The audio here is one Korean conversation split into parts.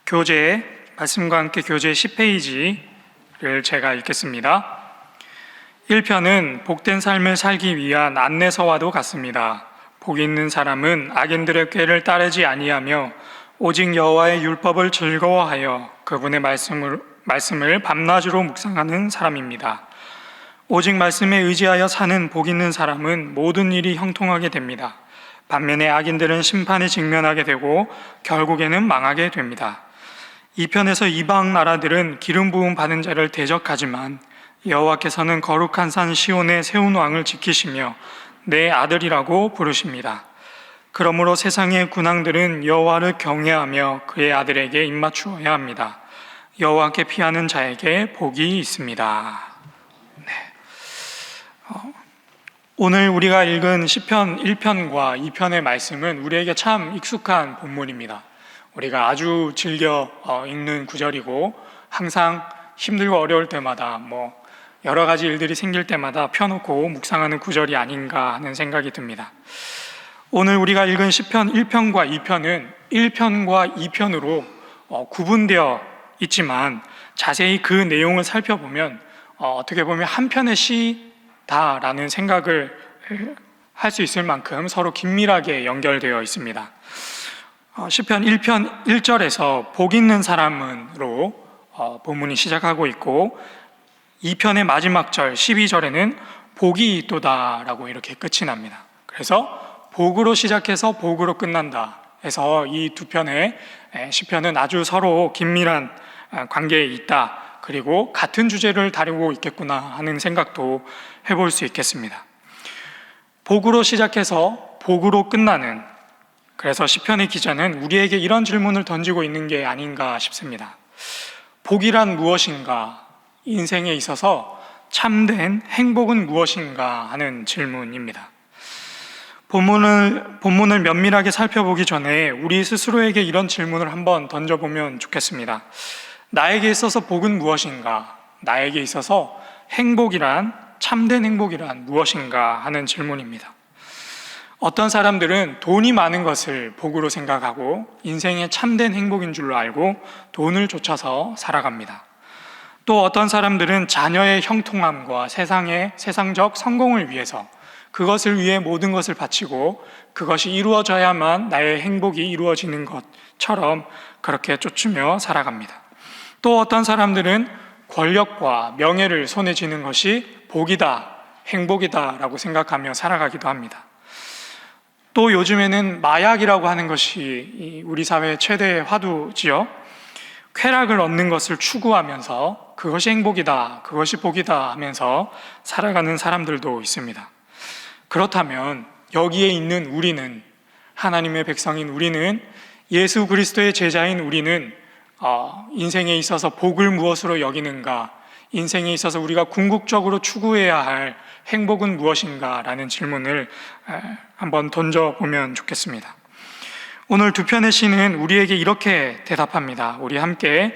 교재, 말씀과 함께 교재 10페이지를 제가 읽겠습니다. 1편은 복된 삶을 살기 위한 안내서와도 같습니다. 복 있는 사람은 악인들의 꾀를 따르지 아니하며 오직 여호와의 율법을 즐거워하여 그분의 말씀을 밤낮으로 묵상하는 사람입니다. 오직 말씀에 의지하여 사는 복 있는 사람은 모든 일이 형통하게 됩니다. 반면에 악인들은 심판에 직면하게 되고 결국에는 망하게 됩니다. 2편에서 이방 나라들은 기름 부음 받은 자를 대적하지만 여호와께서는 거룩한 산 시온에 세운 왕을 지키시며 내 아들이라고 부르십니다. 그러므로 세상의 군왕들은 여호와를 경외하며 그의 아들에게 입맞추어야 합니다. 여호와께 피하는 자에게 복이 있습니다. 오늘 우리가 읽은 시편 1편과 2편의 말씀은 우리에게 참 익숙한 본문입니다. 우리가 아주 즐겨 읽는 구절이고 항상 힘들고 어려울 때마다 여러 가지 일들이 생길 때마다 펴놓고 묵상하는 구절이 아닌가 하는 생각이 듭니다. 오늘 우리가 읽은 시편 1편과 2편은 1편과 2편으로 구분되어 있지만 자세히 그 내용을 살펴보면 어떻게 보면 한 편의 시다라는 생각을 할 수 있을 만큼 서로 긴밀하게 연결되어 있습니다. 시편 1편 1절에서 복 있는 사람으로 본문이 시작하고 있고 2편의 마지막 절 12절에는 복이 있도다라고 이렇게 끝이 납니다. 그래서 복으로 시작해서 복으로 끝난다 해서 이 두 편의 시편은 아주 서로 긴밀한 관계에 있다, 그리고 같은 주제를 다루고 있겠구나 하는 생각도 해볼 수 있겠습니다. 복으로 시작해서 복으로 끝나는, 그래서 시편의 기자는 우리에게 이런 질문을 던지고 있는 게 아닌가 싶습니다. 복이란 무엇인가? 인생에 있어서 참된 행복은 무엇인가 하는 질문입니다. 본문을 면밀하게 살펴보기 전에 우리 스스로에게 이런 질문을 한번 던져보면 좋겠습니다. 나에게 있어서 복은 무엇인가? 나에게 있어서 행복이란, 참된 행복이란 무엇인가 하는 질문입니다. 어떤 사람들은 돈이 많은 것을 복으로 생각하고 인생의 참된 행복인 줄로 알고 돈을 쫓아서 살아갑니다. 또 어떤 사람들은 자녀의 형통함과 세상적 성공을 위해서, 그것을 위해 모든 것을 바치고 그것이 이루어져야만 나의 행복이 이루어지는 것처럼 그렇게 쫓으며 살아갑니다. 또 어떤 사람들은 권력과 명예를 손에 쥐는 것이 복이다, 행복이다 라고 생각하며 살아가기도 합니다. 또 요즘에는 마약이라고 하는 것이 우리 사회의 최대의 화두지요. 쾌락을 얻는 것을 추구하면서 그것이 행복이다, 그것이 복이다 하면서 살아가는 사람들도 있습니다. 그렇다면 여기에 있는 우리는, 하나님의 백성인 우리는, 예수 그리스도의 제자인 우리는 인생에 있어서 복을 무엇으로 여기는가, 인생에 있어서 우리가 궁극적으로 추구해야 할 행복은 무엇인가 라는 질문을 한번 던져보면 좋겠습니다. 오늘 두 편의 시는 우리에게 이렇게 대답합니다. 우리 함께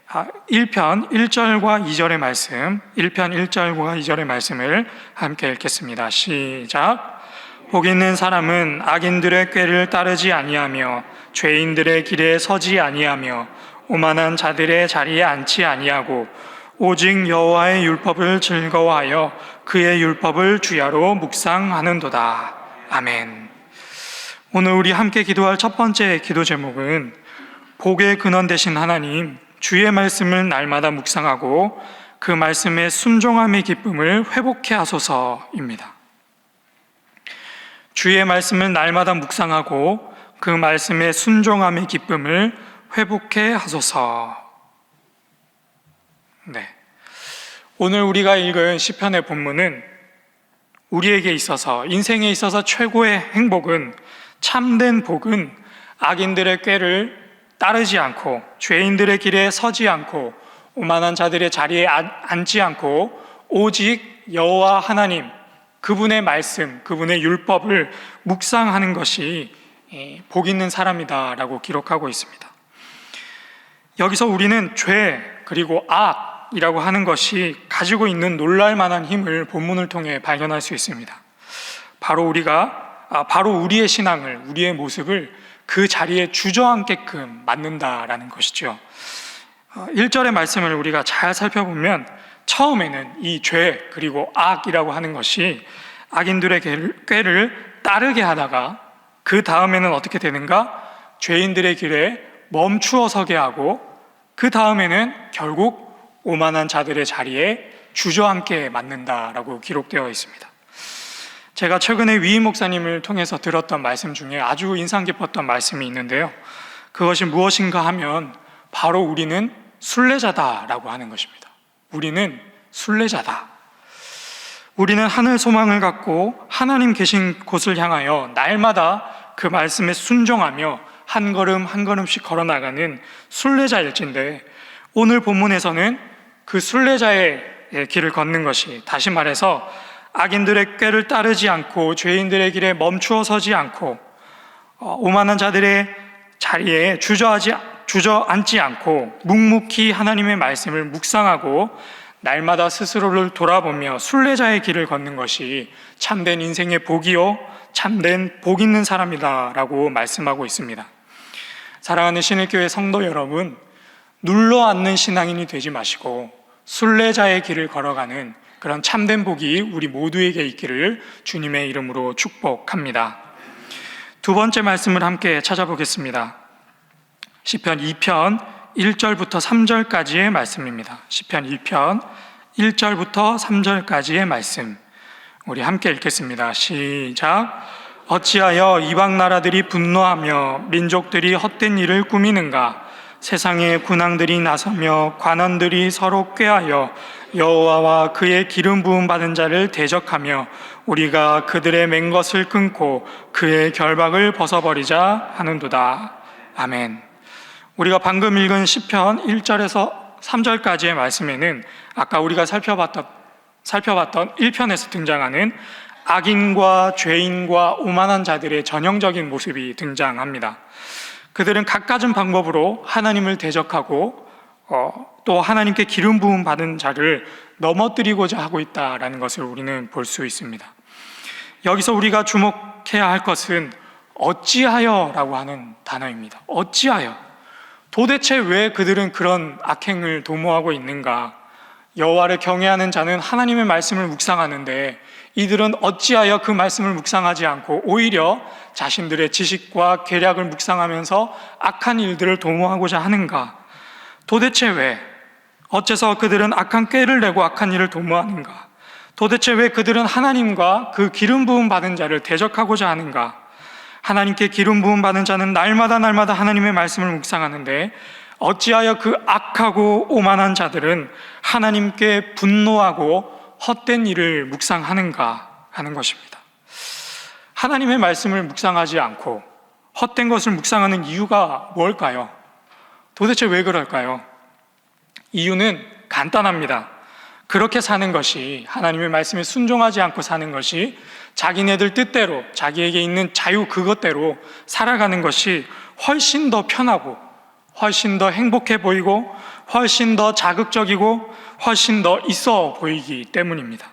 1편 1절과 2절의 말씀, 1편 1절과 2절의 말씀을 함께 읽겠습니다. 시작. 복 있는 사람은 악인들의 꾀를 따르지 아니하며 죄인들의 길에 서지 아니하며 오만한 자들의 자리에 앉지 아니하고 오직 여호와의 율법을 즐거워하여 그의 율법을 주야로 묵상하는도다. 아멘. 오늘 우리 함께 기도할 첫 번째 기도 제목은 복의 근원 되신 하나님, 주의 말씀을 날마다 묵상하고 그 말씀의 순종함의 기쁨을 회복해 하소서입니다. 주의 말씀을 날마다 묵상하고 그 말씀의 순종함의 기쁨을 회복해 하소서. 오늘 우리가 읽은 시편의 본문은 우리에게 있어서, 인생에 있어서 최고의 행복은, 참된 복은 악인들의 꾀를 따르지 않고 죄인들의 길에 서지 않고 오만한 자들의 자리에 앉지 않고 오직 여호와 하나님, 그분의 말씀, 그분의 율법을 묵상하는 것이 복 있는 사람이다라고 기록하고 있습니다. 여기서 우리는 죄 그리고 악이라고 하는 것이 가지고 있는 놀랄 만한 힘을 본문을 통해 발견할 수 있습니다. 바로 우리의 신앙을, 우리의 모습을 그 자리에 주저앉게끔 만든다라는 것이죠. 1절의 말씀을 우리가 잘 살펴보면 처음에는 이 죄 그리고 악이라고 하는 것이 악인들의 꾀를 따르게 하다가 그 다음에는 어떻게 되는가? 죄인들의 길에 멈추어 서게 하고 그 다음에는 결국 오만한 자들의 자리에 주저앉게 만든다라고 기록되어 있습니다. 제가 최근에 위임 목사님을 통해서 들었던 말씀 중에 아주 인상 깊었던 말씀이 있는데요. 그것이 무엇인가 하면 바로 우리는 순례자다라고 하는 것입니다. 우리는 순례자다. 우리는 하늘 소망을 갖고 하나님 계신 곳을 향하여 날마다 그 말씀에 순종하며 한 걸음 한 걸음씩 걸어나가는 순례자일진데 오늘 본문에서는 그 순례자의 길을 걷는 것이, 다시 말해서 악인들의 꾀를 따르지 않고 죄인들의 길에 멈추어 서지 않고 오만한 자들의 자리에 주저앉지 않고 묵묵히 하나님의 말씀을 묵상하고 날마다 스스로를 돌아보며 순례자의 길을 걷는 것이 참된 인생의 복이요 참된 복 있는 사람이다라고 말씀하고 있습니다. 사랑하는 신일교회 성도 여러분, 눌러앉는 신앙인이 되지 마시고 순례자의 길을 걸어가는 그런 참된 복이 우리 모두에게 있기를 주님의 이름으로 축복합니다. 두 번째 말씀을 함께 찾아보겠습니다. 시편 2편 1절부터 3절까지의 말씀입니다. 시편 2편 1절부터 3절까지의 말씀 우리 함께 읽겠습니다. 시작. 어찌하여 이방 나라들이 분노하며 민족들이 헛된 일을 꾸미는가? 세상의 군왕들이 나서며 관원들이 서로 꾀하여 여호와와 그의 기름 부음 받은 자를 대적하며 우리가 그들의 맹것을 끊고 그의 결박을 벗어버리자 하는도다. 아멘. 우리가 방금 읽은 시편 1절에서 3절까지의 말씀에는 아까 우리가 살펴봤던 1편에서 등장하는 악인과 죄인과 오만한 자들의 전형적인 모습이 등장합니다. 그들은 갖가진 방법으로 하나님을 대적하고 또 하나님께 기름 부음 받은 자를 넘어뜨리고자 하고 있다는 것을 우리는 볼 수 있습니다. 여기서 우리가 주목해야 할 것은 어찌하여라고 하는 단어입니다. 어찌하여. 도대체 왜 그들은 그런 악행을 도모하고 있는가? 여호와를 경외하는 자는 하나님의 말씀을 묵상하는데 이들은 어찌하여 그 말씀을 묵상하지 않고 오히려 자신들의 지식과 계략을 묵상하면서 악한 일들을 도모하고자 하는가? 도대체 왜? 어째서 그들은 악한 꾀를 내고 악한 일을 도모하는가? 도대체 왜 그들은 하나님과 그 기름 부음 받은 자를 대적하고자 하는가? 하나님께 기름 부음 받은 자는 날마다 하나님의 말씀을 묵상하는데 어찌하여 그 악하고 오만한 자들은 하나님께 분노하고 헛된 일을 묵상하는가 하는 것입니다. 하나님의 말씀을 묵상하지 않고 헛된 것을 묵상하는 이유가 뭘까요? 도대체 왜 그럴까요? 이유는 간단합니다. 그렇게 사는 것이, 하나님의 말씀에 순종하지 않고 사는 것이 자기네들 뜻대로, 자기에게 있는 자유 그것대로 살아가는 것이 훨씬 더 편하고 훨씬 더 행복해 보이고 훨씬 더 자극적이고 훨씬 더 있어 보이기 때문입니다.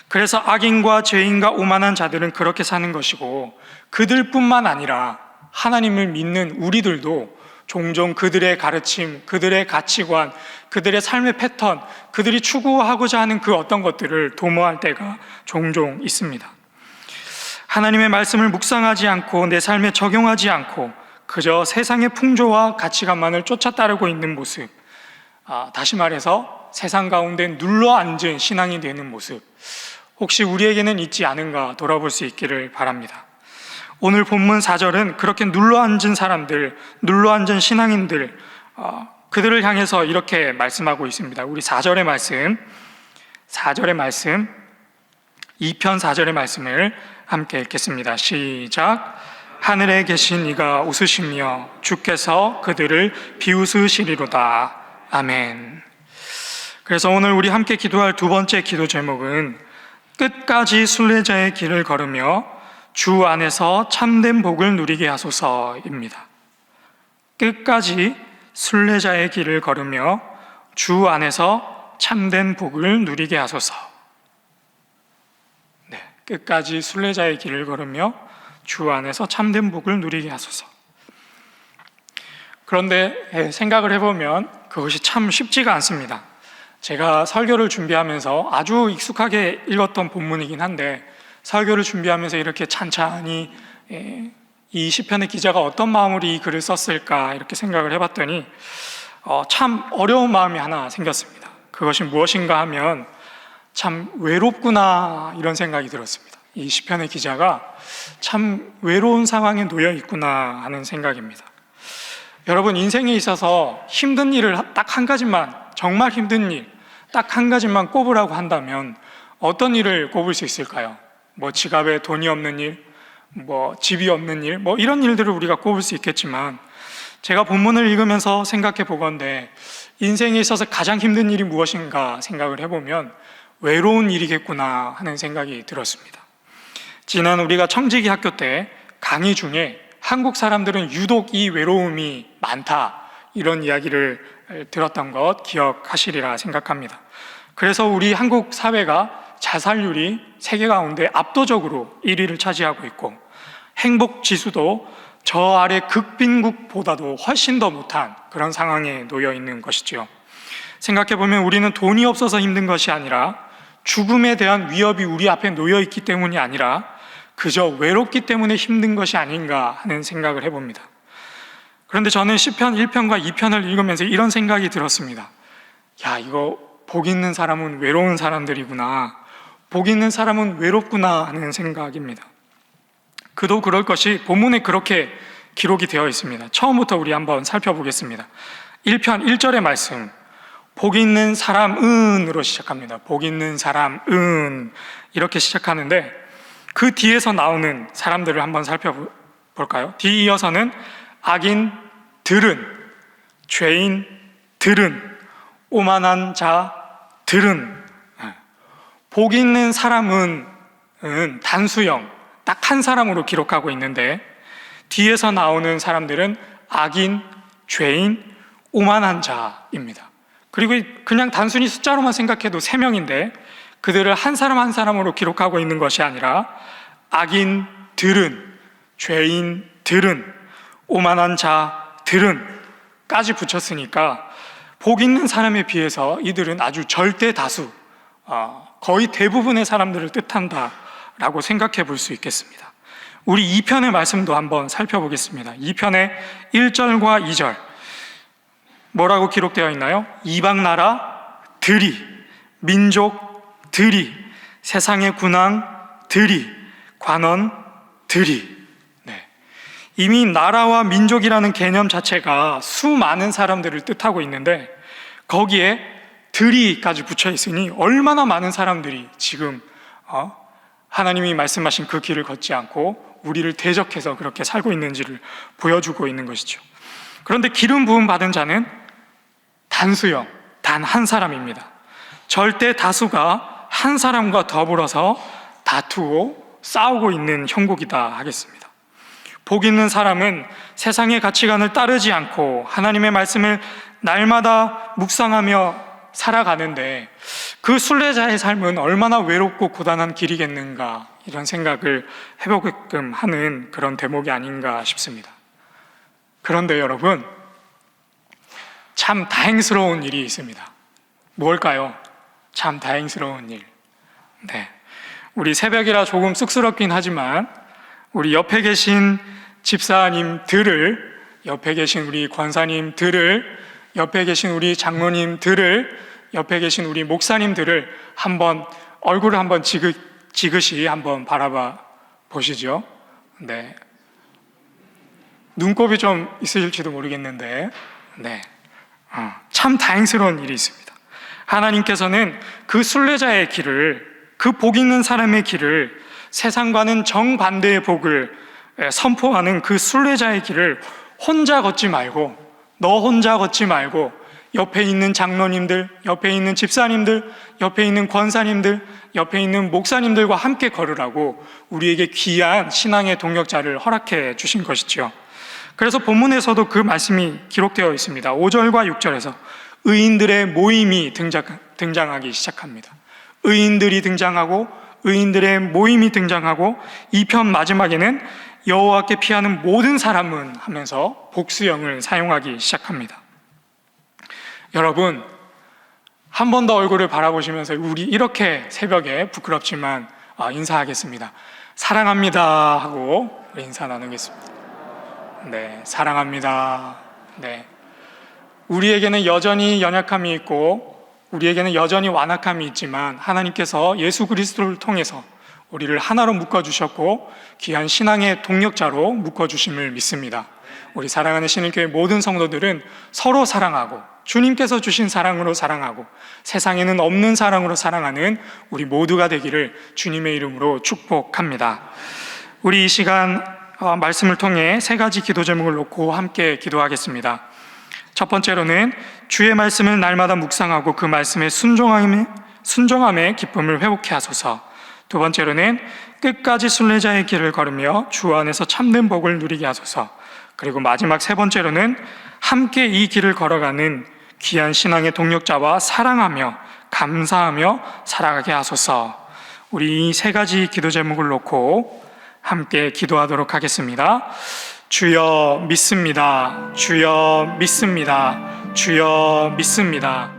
그래서 악인과 죄인과 오만한 자들은 그렇게 사는 것이고 그들뿐만 아니라 하나님을 믿는 우리들도 종종 그들의 가르침, 그들의 가치관, 그들의 삶의 패턴, 그들이 추구하고자 하는 그 어떤 것들을 도모할 때가 종종 있습니다. 하나님의 말씀을 묵상하지 않고 내 삶에 적용하지 않고 그저 세상의 풍조와 가치관만을 쫓아 따르고 있는 모습, 다시 말해서 세상 가운데 눌러앉은 신앙이 되는 모습, 혹시 우리에게는 있지 않은가 돌아볼 수 있기를 바랍니다. 오늘 본문 4절은 그렇게 눌러앉은 사람들, 눌러앉은 신앙인들, 그들을 향해서 이렇게 말씀하고 있습니다. 우리 4절의 말씀, 2편 4절의 말씀을 함께 읽겠습니다. 시작. 하늘에 계신 이가 웃으시며 주께서 그들을 비웃으시리로다. 아멘. 그래서 오늘 우리 함께 기도할 두 번째 기도 제목은 끝까지 순례자의 길을 걸으며 주 안에서 참된 복을 누리게 하소서입니다. 끝까지 순례자의 길을 걸으며 주 안에서 참된 복을 누리게 하소서. 끝까지 순례자의 길을 걸으며 주 안에서 참된 복을 누리게 하소서. 그런데 생각을 해보면 그것이 참 쉽지가 않습니다. 제가 설교를 준비하면서 아주 익숙하게 읽었던 본문이긴 한데, 설교를 준비하면서 이렇게 찬찬히 이 시편의 기자가 어떤 마음으로 이 글을 썼을까 이렇게 생각을 해봤더니 참 어려운 마음이 하나 생겼습니다. 그것이 무엇인가 하면 참 외롭구나 이런 생각이 들었습니다. 이 시편의 기자가 참 외로운 상황에 놓여 있구나 하는 생각입니다. 여러분, 인생에 있어서 힘든 일을 딱 한 가지만, 정말 힘든 일 딱 한 가지만 꼽으라고 한다면 어떤 일을 꼽을 수 있을까요? 지갑에 돈이 없는 일, 집이 없는 일, 이런 일들을 우리가 꼽을 수 있겠지만, 제가 본문을 읽으면서 생각해 보건대 인생에 있어서 가장 힘든 일이 무엇인가 생각을 해보면 외로운 일이겠구나 하는 생각이 들었습니다. 지난 우리가 청지기 학교 때 강의 중에 한국 사람들은 유독 이 외로움이 많다 이런 이야기를 들었던 것 기억하시리라 생각합니다. 그래서 우리 한국 사회가 자살률이 세계 가운데 압도적으로 1위를 차지하고 있고, 행복 지수도 저 아래 극빈국보다도 훨씬 더 못한 그런 상황에 놓여 있는 것이죠. 생각해보면 우리는 돈이 없어서 힘든 것이 아니라 죽음에 대한 위협이 우리 앞에 놓여 있기 때문이 아니라 그저 외롭기 때문에 힘든 것이 아닌가 하는 생각을 해봅니다. 그런데 저는 시편 1편과 2편을 읽으면서 이런 생각이 들었습니다. 이거 복 있는 사람은 외로운 사람들이구나, 복 있는 사람은 외롭구나 하는 생각입니다. 그도 그럴 것이 본문에 그렇게 기록이 되어 있습니다. 처음부터 우리 한번 살펴보겠습니다. 1편 1절의 말씀, 복 있는 사람은으로 시작합니다. 복 있는 사람은 이렇게 시작하는데, 그 뒤에서 나오는 사람들을 한번 살펴볼까요? 뒤이어서는 악인들은, 죄인들은, 오만한 자들은. 복 있는 사람은 단수형, 딱 한 사람으로 기록하고 있는데, 뒤에서 나오는 사람들은 악인, 죄인, 오만한 자입니다. 그리고 그냥 단순히 숫자로만 생각해도 3명인데 그들을 한 사람 한 사람으로 기록하고 있는 것이 아니라 악인들은, 죄인들은, 오만한 자들은 까지 붙였으니까 복 있는 사람에 비해서 이들은 아주 절대 다수, 거의 대부분의 사람들을 뜻한다라고 생각해 볼 수 있겠습니다. 우리 2편의 말씀도 한번 살펴보겠습니다. 2편의 1절과 2절 뭐라고 기록되어 있나요? 이방 나라들이, 민족들이, 세상의 군왕들이, 관원들이. 이미 나라와 민족이라는 개념 자체가 수많은 사람들을 뜻하고 있는데 거기에 들이까지 붙여 있으니 얼마나 많은 사람들이 지금 하나님이 말씀하신 그 길을 걷지 않고 우리를 대적해서 그렇게 살고 있는지를 보여주고 있는 것이죠. 그런데 기름 부음 받은 자는 단수형, 단 한 사람입니다. 절대 다수가 한 사람과 더불어서 다투고 싸우고 있는 형국이다 하겠습니다. 복 있는 사람은 세상의 가치관을 따르지 않고 하나님의 말씀을 날마다 묵상하며 살아가는데 그 순례자의 삶은 얼마나 외롭고 고단한 길이겠는가, 이런 생각을 해보게끔 하는 그런 대목이 아닌가 싶습니다. 그런데 여러분, 참 다행스러운 일이 있습니다. 뭘까요? 참 다행스러운 일. 우리 새벽이라 조금 쑥스럽긴 하지만 우리 옆에 계신 집사님들을, 옆에 계신 우리 권사님들을, 옆에 계신 우리 장로님들을, 옆에 계신 우리 목사님들을 한번 얼굴을 한번 지그시 한번 바라봐 보시죠. 눈곱이 좀 있으실지도 모르겠는데, 참 다행스러운 일이 있습니다. 하나님께서는 그 순례자의 길을, 그 복 있는 사람의 길을, 세상과는 정반대의 복을 선포하는 그 순례자의 길을 혼자 걷지 말고, 너 혼자 걷지 말고 옆에 있는 장로님들, 옆에 있는 집사님들, 옆에 있는 권사님들, 옆에 있는 목사님들과 함께 걸으라고 우리에게 귀한 신앙의 동역자를 허락해 주신 것이죠. 그래서 본문에서도 그 말씀이 기록되어 있습니다. 5절과 6절에서 의인들의 모임이 등장하기 시작합니다. 의인들이 등장하고 의인들의 모임이 등장하고 2편 마지막에는 여호와께 피하는 모든 사람은 하면서 복수형을 사용하기 시작합니다. 여러분, 한 번 더 얼굴을 바라보시면서 우리 이렇게 새벽에 부끄럽지만 인사하겠습니다. 사랑합니다 하고 인사 나누겠습니다. 네, 사랑합니다. 네, 우리에게는 여전히 연약함이 있고 우리에게는 여전히 완악함이 있지만 하나님께서 예수 그리스도를 통해서 우리를 하나로 묶어주셨고 귀한 신앙의 동력자로 묶어주심을 믿습니다. 우리 사랑하는 신일교회 모든 성도들은 서로 사랑하고 주님께서 주신 사랑으로 사랑하고 세상에는 없는 사랑으로 사랑하는 우리 모두가 되기를 주님의 이름으로 축복합니다. 우리 이 시간 말씀을 통해 세 가지 기도 제목을 놓고 함께 기도하겠습니다. 첫 번째로는 주의 말씀을 날마다 묵상하고 그 말씀에 순종함의 기쁨을 회복해 하소서. 두 번째로는 끝까지 순례자의 길을 걸으며 주 안에서 참된 복을 누리게 하소서. 그리고 마지막 세 번째로는 함께 이 길을 걸어가는 귀한 신앙의 동력자와 사랑하며 감사하며 살아가게 하소서. 우리 이 세 가지 기도 제목을 놓고 함께 기도하도록 하겠습니다. 주여 믿습니다. 주여 믿습니다. 주여 믿습니다.